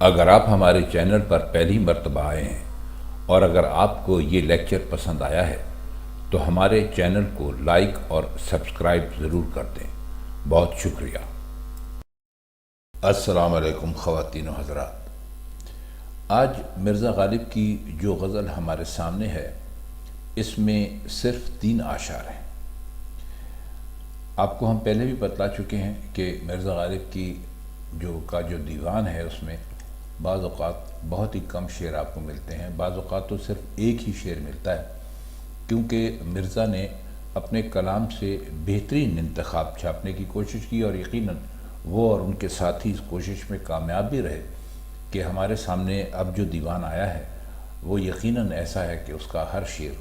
اگر آپ ہمارے چینل پر پہلی مرتبہ آئے ہیں اور اگر آپ کو یہ لیکچر پسند آیا ہے تو ہمارے چینل کو لائک اور سبسکرائب ضرور کر دیں۔ بہت شکریہ۔ السلام علیکم خواتین و حضرات۔ آج مرزا غالب کی جو غزل ہمارے سامنے ہے اس میں صرف 3 اشعار ہیں۔ آپ کو ہم پہلے بھی بتلا چکے ہیں کہ مرزا غالب کی جو دیوان ہے اس میں بعض اوقات بہت ہی کم شعر آپ کو ملتے ہیں، بعض اوقات تو صرف ایک ہی شعر ملتا ہے، کیونکہ مرزا نے اپنے کلام سے بہترین انتخاب چھاپنے کی کوشش کی اور یقیناً وہ اور ان کے ساتھی اس کوشش میں کامیاب بھی رہے کہ ہمارے سامنے اب جو دیوان آیا ہے وہ یقیناً ایسا ہے کہ اس کا ہر شعر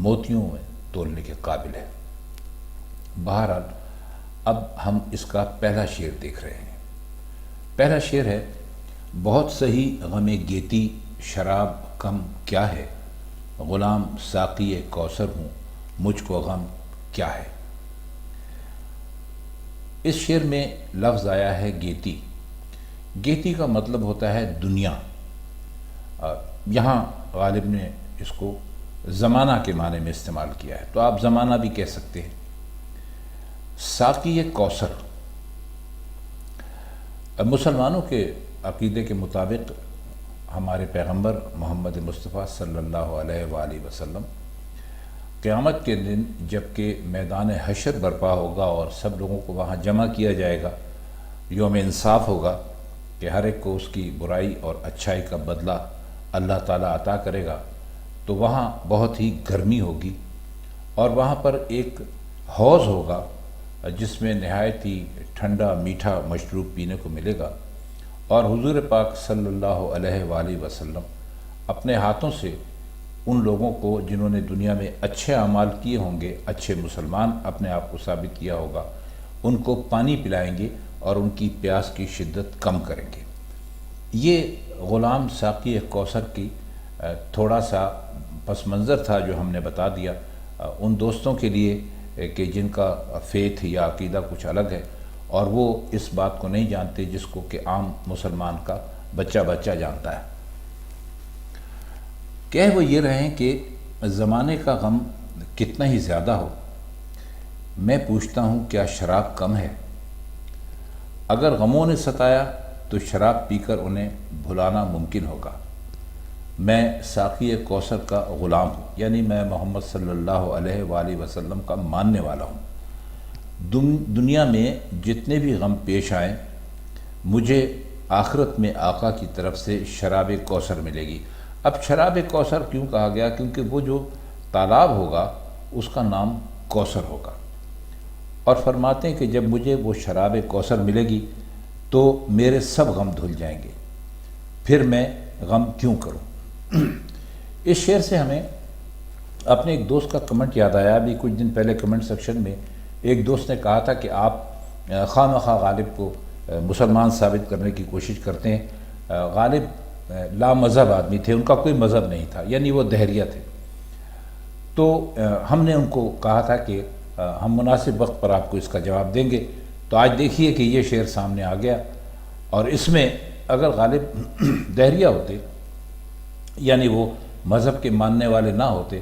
موتیوں میں تولنے کے قابل ہے۔ بہرحال اب ہم اس کا پہلا شعر دیکھ رہے ہیں۔ پہلا شعر ہے: بہت سہی غم گیتی شراب کم کیا ہے، غلام ساقی کوثر ہوں مجھ کو غم کیا ہے۔ اس شعر میں لفظ آیا ہے گیتی۔ گیتی کا مطلب ہوتا ہے دنیا۔ یہاں غالب نے اس کو زمانہ کے معنی میں استعمال کیا ہے، تو آپ زمانہ بھی کہہ سکتے ہیں۔ ساقی کوثر، مسلمانوں کے عقیدے کے مطابق ہمارے پیغمبر محمد مصطفیٰ صلی اللہ علیہ وآلہ وسلم قیامت کے دن جب کہ میدان حشر برپا ہوگا اور سب لوگوں کو وہاں جمع کیا جائے گا، یوم انصاف ہوگا کہ ہر ایک کو اس کی برائی اور اچھائی کا بدلہ اللہ تعالیٰ عطا کرے گا، تو وہاں بہت ہی گرمی ہوگی اور وہاں پر ایک حوض ہوگا جس میں نہایت ہی ٹھنڈا میٹھا مشروب پینے کو ملے گا، اور حضور پاک صلی اللہ علیہ وآلہ وسلم اپنے ہاتھوں سے ان لوگوں کو جنہوں نے دنیا میں اچھے اعمال کیے ہوں گے، اچھے مسلمان اپنے آپ کو ثابت کیا ہوگا، ان کو پانی پلائیں گے اور ان کی پیاس کی شدت کم کریں گے۔ یہ غلام ساقی کوثر کی تھوڑا سا پس منظر تھا جو ہم نے بتا دیا ان دوستوں کے لیے کہ جن کا فیتھ یا عقیدہ کچھ الگ ہے اور وہ اس بات کو نہیں جانتے جس کو کہ عام مسلمان کا بچہ جانتا ہے۔ کہہ وہ یہ رہیں کہ زمانے کا غم کتنا ہی زیادہ ہو، میں پوچھتا ہوں کیا شراب کم ہے۔ اگر غموں نے ستایا تو شراب پی کر انہیں بھلانا ممکن ہوگا۔ میں ساقی کوثر کا غلام ہوں، یعنی میں محمد صلی اللہ علیہ وآلہ وسلم کا ماننے والا ہوں۔ دنیا میں جتنے بھی غم پیش آئیں مجھے آخرت میں آقا کی طرف سے شراب کوثر ملے گی۔ اب شراب کوثر کیوں کہا گیا؟ کیونکہ وہ جو تالاب ہوگا اس کا نام کوثر ہوگا، اور فرماتے ہیں کہ جب مجھے وہ شراب کوثر ملے گی تو میرے سب غم دھل جائیں گے، پھر میں غم کیوں کروں۔ اس شعر سے ہمیں اپنے ایک دوست کا کمنٹ یاد آیا۔ ابھی کچھ دن پہلے کمنٹ سیکشن میں ایک دوست نے کہا تھا کہ آپ خواہ مخواہ غالب کو مسلمان ثابت کرنے کی کوشش کرتے ہیں۔ غالب لا مذہب آدمی تھے، ان کا کوئی مذہب نہیں تھا، یعنی وہ دہریہ تھے۔ تو ہم نے ان کو کہا تھا کہ ہم مناسب وقت پر آپ کو اس کا جواب دیں گے۔ تو آج دیکھیے کہ یہ شعر سامنے آ گیا، اور اس میں اگر غالب دہریہ ہوتے یعنی وہ مذہب کے ماننے والے نہ ہوتے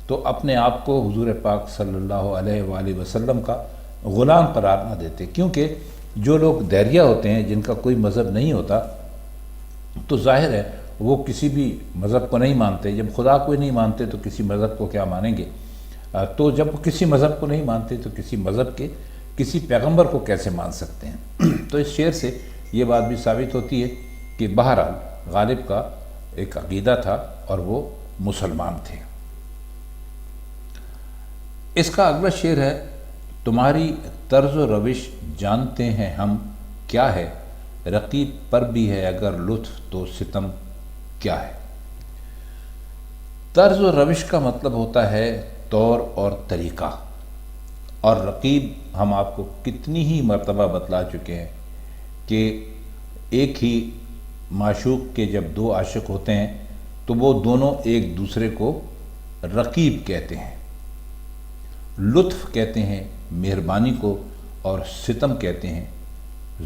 تو اپنے آپ کو حضور پاک صلی اللہ علیہ وآلہ وسلم کا غلام قرار نہ دیتے، کیونکہ جو لوگ دہریہ ہوتے ہیں جن کا کوئی مذہب نہیں ہوتا تو ظاہر ہے وہ کسی بھی مذہب کو نہیں مانتے۔ جب خدا کو نہیں مانتے تو کسی مذہب کو کیا مانیں گے؟ تو جب وہ کسی مذہب کو نہیں مانتے تو کسی مذہب کے کسی پیغمبر کو کیسے مان سکتے ہیں؟ تو اس شعر سے یہ بات بھی ثابت ہوتی ہے کہ بہرحال غالب کا ایک عقیدہ تھا اور وہ مسلمان تھے۔ اس کا اگلا شعر ہے: تمہاری طرز و روش جانتے ہیں ہم کیا ہے، رقیب پر بھی ہے اگر لطف تو ستم کیا ہے۔ طرز و روش کا مطلب ہوتا ہے طور اور طریقہ، اور رقیب ہم آپ کو کتنی ہی مرتبہ بتلا چکے ہیں کہ ایک ہی معشوق کے جب 2 عاشق ہوتے ہیں تو وہ دونوں ایک دوسرے کو رقیب کہتے ہیں۔ لطف کہتے ہیں مہربانی کو، اور ستم کہتے ہیں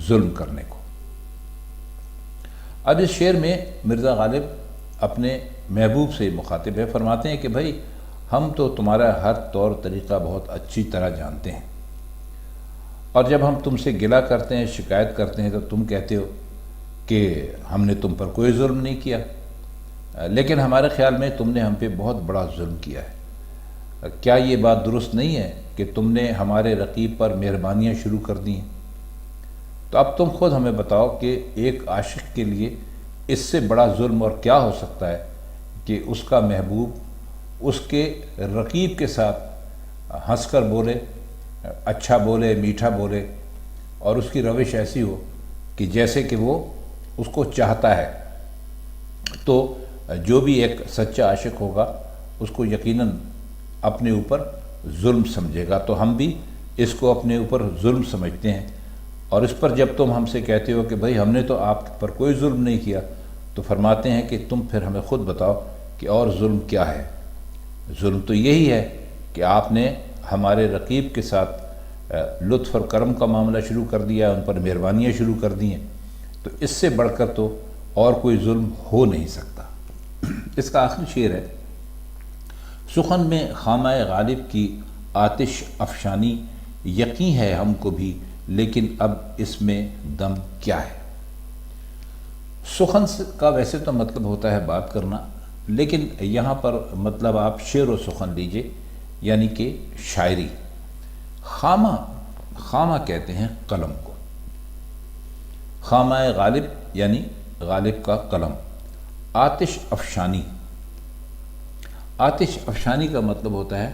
ظلم کرنے کو۔ اب اس شعر میں مرزا غالب اپنے محبوب سے مخاطب ہے، فرماتے ہیں کہ بھائی ہم تو تمہارا ہر طور طریقہ بہت اچھی طرح جانتے ہیں، اور جب ہم تم سے گلہ کرتے ہیں، شکایت کرتے ہیں، تو تم کہتے ہو کہ ہم نے تم پر کوئی ظلم نہیں کیا، لیکن ہمارے خیال میں تم نے ہم پہ بہت بڑا ظلم کیا ہے۔ کیا یہ بات درست نہیں ہے کہ تم نے ہمارے رقیب پر مہربانیاں شروع کر دی ہیں؟ تو اب تم خود ہمیں بتاؤ کہ ایک عاشق کے لیے اس سے بڑا ظلم اور کیا ہو سکتا ہے کہ اس کا محبوب اس کے رقیب کے ساتھ ہنس کر بولے، اچھا بولے، میٹھا بولے، اور اس کی روش ایسی ہو کہ جیسے کہ وہ اس کو چاہتا ہے۔ تو جو بھی ایک سچا عاشق ہوگا اس کو یقیناً اپنے اوپر ظلم سمجھے گا، تو ہم بھی اس کو اپنے اوپر ظلم سمجھتے ہیں، اور اس پر جب تم ہم سے کہتے ہو کہ بھائی ہم نے تو آپ پر کوئی ظلم نہیں کیا، تو فرماتے ہیں کہ تم پھر ہمیں خود بتاؤ کہ اور ظلم کیا ہے؟ ظلم تو یہی ہے کہ آپ نے ہمارے رقیب کے ساتھ لطف اور کرم کا معاملہ شروع کر دیا، ان پر مہربانیاں شروع کر دی ہیں، تو اس سے بڑھ کر تو اور کوئی ظلم ہو نہیں سکتا۔ اس کا آخری شعر ہے، سخن میں خامہ غالب کی آتش افشانی، یقین ہے ہم کو بھی لیکن اب اس میں دم کیا ہے۔ سخن کا ویسے تو مطلب ہوتا ہے بات کرنا، لیکن یہاں پر مطلب آپ شعر و سخن لیجئے، یعنی کہ شاعری۔ خامہ کہتے ہیں قلم کو، خامہ غالب یعنی غالب کا قلم۔ آتش افشانی، آتش افشانی کا مطلب ہوتا ہے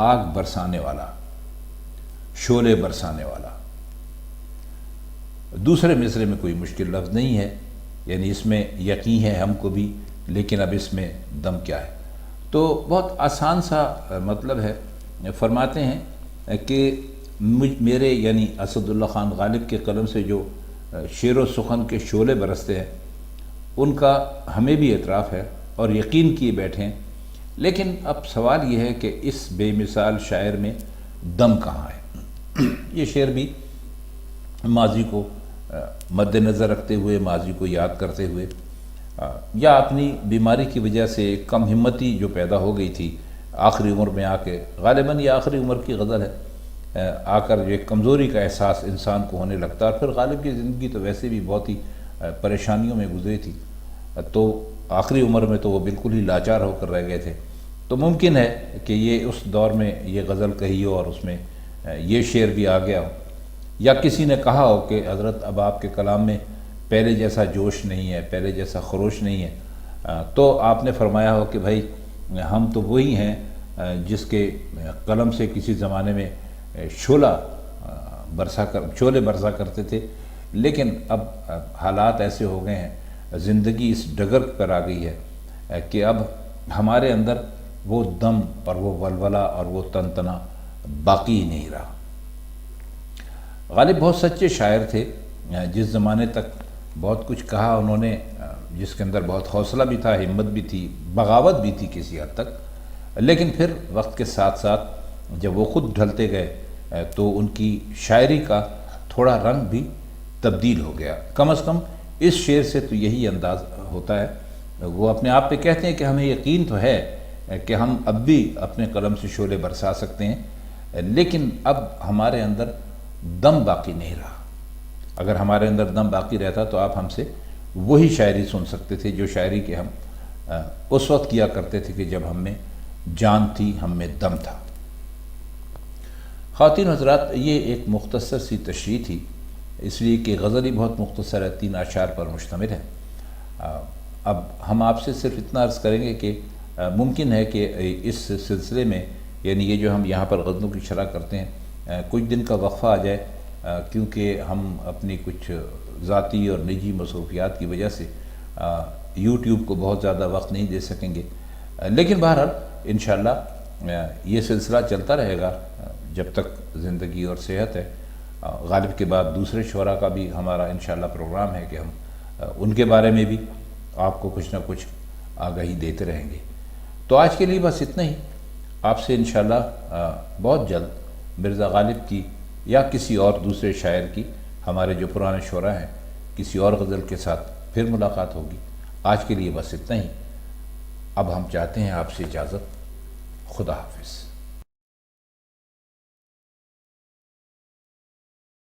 آگ برسانے والا، شعلے برسانے والا۔ دوسرے مصرعے میں کوئی مشکل لفظ نہیں ہے، یعنی اس میں یقین ہے ہم کو بھی لیکن اب اس میں دم کیا ہے، تو بہت آسان سا مطلب ہے۔ فرماتے ہیں کہ میرے یعنی اسد اللہ خان غالب کے قلم سے جو شعر و سخن کے شعلے برستے ہیں ان کا ہمیں بھی اعتراف ہے اور یقین کیے بیٹھے ہیں، لیکن اب سوال یہ ہے کہ اس بے مثال شاعر میں دم کہاں ہے؟ یہ شعر بھی ماضی کو مد نظر رکھتے ہوئے، ماضی کو یاد کرتے ہوئے، یا اپنی بیماری کی وجہ سے کم ہمتی جو پیدا ہو گئی تھی آخری عمر میں آ کے، غالباً یہ آخری عمر کی غزل ہے، آ کر جو ایک کمزوری کا احساس انسان کو ہونے لگتا ہے، اور پھر غالب کی زندگی تو ویسے بھی بہت ہی پریشانیوں میں گزری تھی، تو آخری عمر میں تو وہ بالکل ہی لاچار ہو کر رہ گئے تھے، تو ممکن ہے کہ یہ اس دور میں یہ غزل کہی ہو اور اس میں یہ شعر بھی آ گیا ہو، یا کسی نے کہا ہو کہ حضرت اب آپ کے کلام میں پہلے جیسا جوش نہیں ہے، پہلے جیسا خروش نہیں ہے، تو آپ نے فرمایا ہو کہ بھائی ہم تو وہی ہیں جس کے قلم سے کسی زمانے میں شعلے برسا کرتے تھے، لیکن اب حالات ایسے ہو گئے ہیں، زندگی اس ڈگر پر آ گئی ہے کہ اب ہمارے اندر وہ دم اور وہ ولولہ اور وہ تنتنا باقی ہی نہیں رہا۔ غالب بہت سچے شاعر تھے، جس زمانے تک بہت کچھ کہا انہوں نے، جس کے اندر بہت حوصلہ بھی تھا، ہمت بھی تھی، بغاوت بھی تھی کسی حد تک، لیکن پھر وقت کے ساتھ ساتھ جب وہ خود ڈھلتے گئے تو ان کی شاعری کا تھوڑا رنگ بھی تبدیل ہو گیا۔ کم از کم اس شعر سے تو یہی انداز ہوتا ہے، وہ اپنے آپ پہ کہتے ہیں کہ ہمیں یقین تو ہے کہ ہم اب بھی اپنے قلم سے شعلے برسا سکتے ہیں، لیکن اب ہمارے اندر دم باقی نہیں رہا۔ اگر ہمارے اندر دم باقی رہتا تو آپ ہم سے وہی شاعری سن سکتے تھے جو شاعری کے ہم اس وقت کیا کرتے تھے کہ جب ہم میں جان تھی، ہم میں دم تھا۔ خواتین حضرات، یہ ایک مختصر سی تشریح تھی، اس لیے کہ غزل ہی بہت مختصر ہے، 3 اشعار پر مشتمل ہے۔ اب ہم آپ سے صرف اتنا عرض کریں گے کہ ممکن ہے کہ اس سلسلے میں، یعنی یہ جو ہم یہاں پر غزلوں کی شرح کرتے ہیں، کچھ دن کا وقفہ آ جائے، کیونکہ ہم اپنی کچھ ذاتی اور نجی مصروفیات کی وجہ سے یوٹیوب کو بہت زیادہ وقت نہیں دے سکیں گے، لیکن بہرحال انشاءاللہ یہ سلسلہ چلتا رہے گا جب تک زندگی اور صحت ہے۔ غالب کے بعد دوسرے شعراء کا بھی ہمارا انشاءاللہ پروگرام ہے کہ ہم ان کے بارے میں بھی آپ کو کچھ نہ کچھ آگاہی دیتے رہیں گے۔ تو آج کے لیے بس اتنا ہی، آپ سے انشاءاللہ بہت جلد مرزا غالب کی یا کسی اور دوسرے شاعر کی، ہمارے جو پرانے شعراء ہیں، کسی اور غزل کے ساتھ پھر ملاقات ہوگی۔ آج کے لیے بس اتنا ہی۔ اب ہم چاہتے ہیں آپ سے اجازت۔ خدا حافظ۔